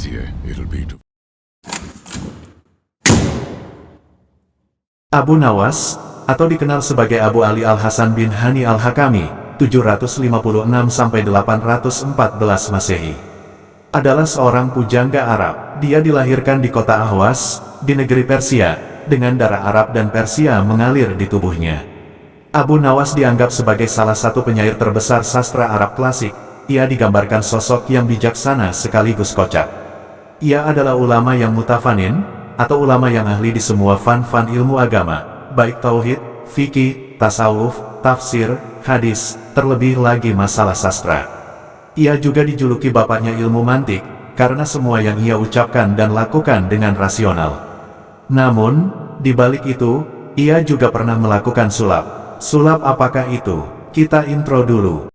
easier it'll be to... Abu Nawas, atau dikenal sebagai Abu Ali Al-Hasan bin Hani Al-Hakami, 756–814 Masehi, adalah seorang pujangga Arab. Dia dilahirkan di kota Ahwas, di negeri Persia, dengan darah Arab dan Persia mengalir di tubuhnya. Abu Nawas dianggap sebagai salah satu penyair terbesar sastra Arab klasik. Ia digambarkan sosok yang bijaksana sekaligus kocak. Ia adalah ulama yang mutafanin, atau ulama yang ahli di semua fan ilmu agama, baik tauhid, fikih, tasawuf, tafsir, hadis, terlebih lagi masalah sastra. Ia juga dijuluki bapaknya ilmu mantik, karena semua yang ia ucapkan dan lakukan dengan rasional. Namun, di balik itu, ia juga pernah melakukan sulap. Sulap apakah itu? Kita intro dulu.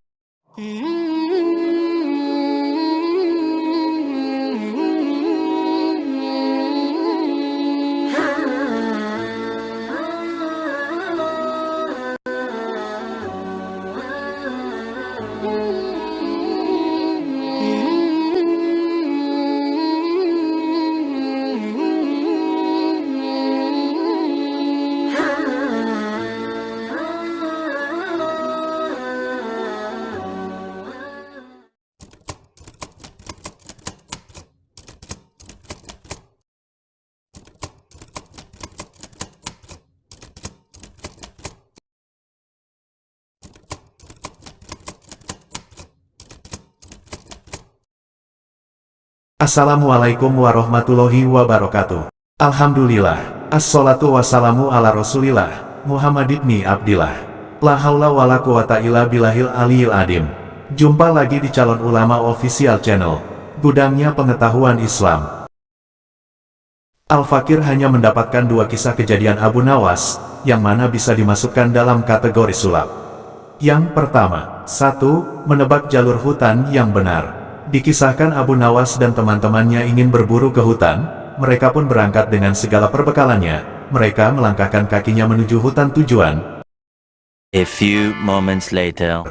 Assalamualaikum warahmatullahi wabarakatuh. Alhamdulillah, assalatu wassalamu ala rasulillah, Muhammad ibni Abdillah. La haula wa la quwata illa billahil aliyil adim. Jumpa lagi di Calon Ulama Official Channel, gudangnya pengetahuan Islam. Al-Fakir hanya mendapatkan 2 kisah kejadian Abu Nawas, yang mana bisa dimasukkan dalam kategori sulap. Yang pertama, 1. Menebak jalur hutan yang benar. Dikisahkan Abu Nawas dan teman-temannya ingin berburu ke hutan. Mereka pun berangkat dengan segala perbekalannya. Mereka melangkahkan kakinya menuju hutan tujuan. A few moments later.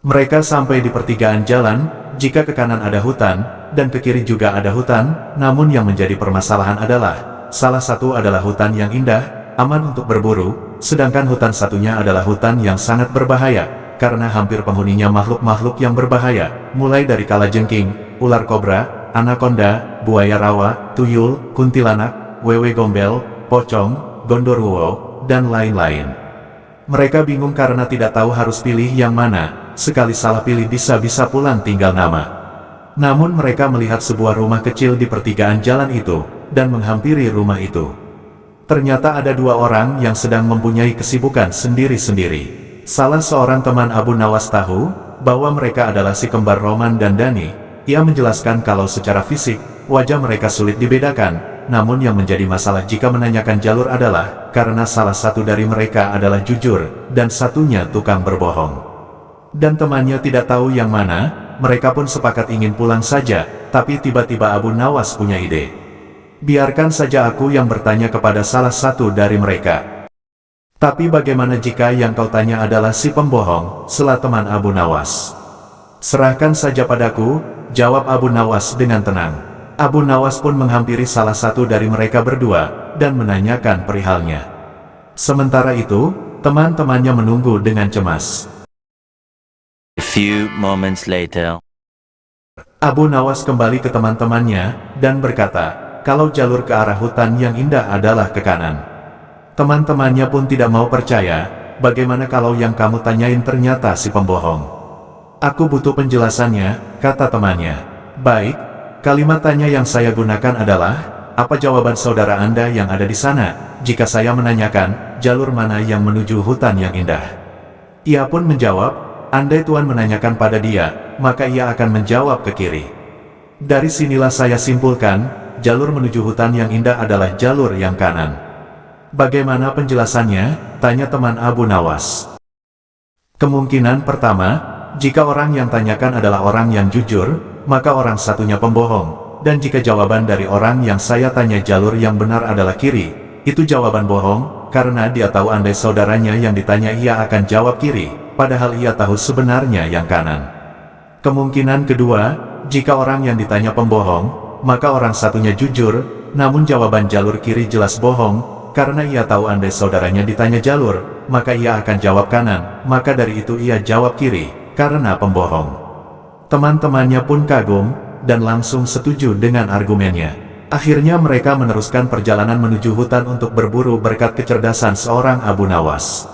Mereka sampai di pertigaan jalan. Jika ke kanan ada hutan, dan ke kiri juga ada hutan. Namun yang menjadi permasalahan adalah, salah satu adalah hutan yang indah, aman untuk berburu, sedangkan hutan satunya adalah hutan yang sangat berbahaya, karena hampir penghuninya makhluk-makhluk yang berbahaya, mulai dari kalajengking, ular kobra, anakonda, buaya rawa, tuyul, kuntilanak, wewe gombel, pocong, gondoruo, dan lain-lain. Mereka bingung karena tidak tahu harus pilih yang mana. Sekali salah pilih bisa-bisa pulang tinggal nama. Namun mereka melihat sebuah rumah kecil di pertigaan jalan itu, dan menghampiri rumah itu. Ternyata ada 2 orang yang sedang mempunyai kesibukan sendiri-sendiri. Salah seorang teman Abu Nawas tahu bahwa mereka adalah si kembar Roman dan Dani. Ia menjelaskan kalau secara fisik, wajah mereka sulit dibedakan. Namun yang menjadi masalah jika menanyakan jalur adalah, karena salah satu dari mereka adalah jujur, dan satunya tukang berbohong. Dan temannya tidak tahu yang mana. Mereka pun sepakat ingin pulang saja, tapi tiba-tiba Abu Nawas punya ide. Biarkan saja aku yang bertanya kepada salah satu dari mereka. Tapi bagaimana jika yang kau tanya adalah si pembohong, sela teman Abu Nawas. Serahkan saja padaku, jawab Abu Nawas dengan tenang. Abu Nawas pun menghampiri salah satu dari mereka berdua, dan menanyakan perihalnya. Sementara itu, teman-temannya menunggu dengan cemas. A few moments later. Abu Nawas kembali ke teman-temannya, dan berkata, kalau jalur ke arah hutan yang indah adalah ke kanan. Teman-temannya pun tidak mau percaya. Bagaimana kalau yang kamu tanyain ternyata si pembohong? Aku butuh penjelasannya, kata temannya. Baik, kalimat tanya yang saya gunakan adalah, apa jawaban saudara Anda yang ada di sana, jika saya menanyakan, jalur mana yang menuju hutan yang indah? Ia pun menjawab, andai Tuan menanyakan pada dia, maka ia akan menjawab ke kiri. Dari sinilah saya simpulkan, jalur menuju hutan yang indah adalah jalur yang kanan. Bagaimana penjelasannya? Tanya teman Abu Nawas. Kemungkinan pertama, jika orang yang tanyakan adalah orang yang jujur, maka orang satunya pembohong. Dan jika jawaban dari orang yang saya tanya jalur yang benar adalah kiri, itu jawaban bohong, karena dia tahu andai saudaranya yang ditanya ia akan jawab kiri, padahal ia tahu sebenarnya yang kanan. Kemungkinan kedua, jika orang yang ditanya pembohong, maka orang satunya jujur, namun jawaban jalur kiri jelas bohong, karena ia tahu andai saudaranya ditanya jalur, maka ia akan jawab kanan, maka dari itu ia jawab kiri, karena pembohong. Teman-temannya pun kagum, dan langsung setuju dengan argumennya. Akhirnya mereka meneruskan perjalanan menuju hutan untuk berburu berkat kecerdasan seorang Abu Nawas.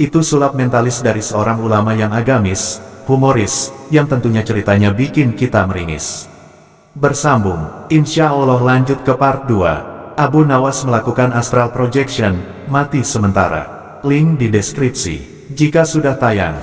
Itu sulap mentalis dari seorang ulama yang agamis, humoris, yang tentunya ceritanya bikin kita meringis. Bersambung, insya Allah lanjut ke part 2. Abu Nawas melakukan astral projection, mati sementara. Link di deskripsi, jika sudah tayang.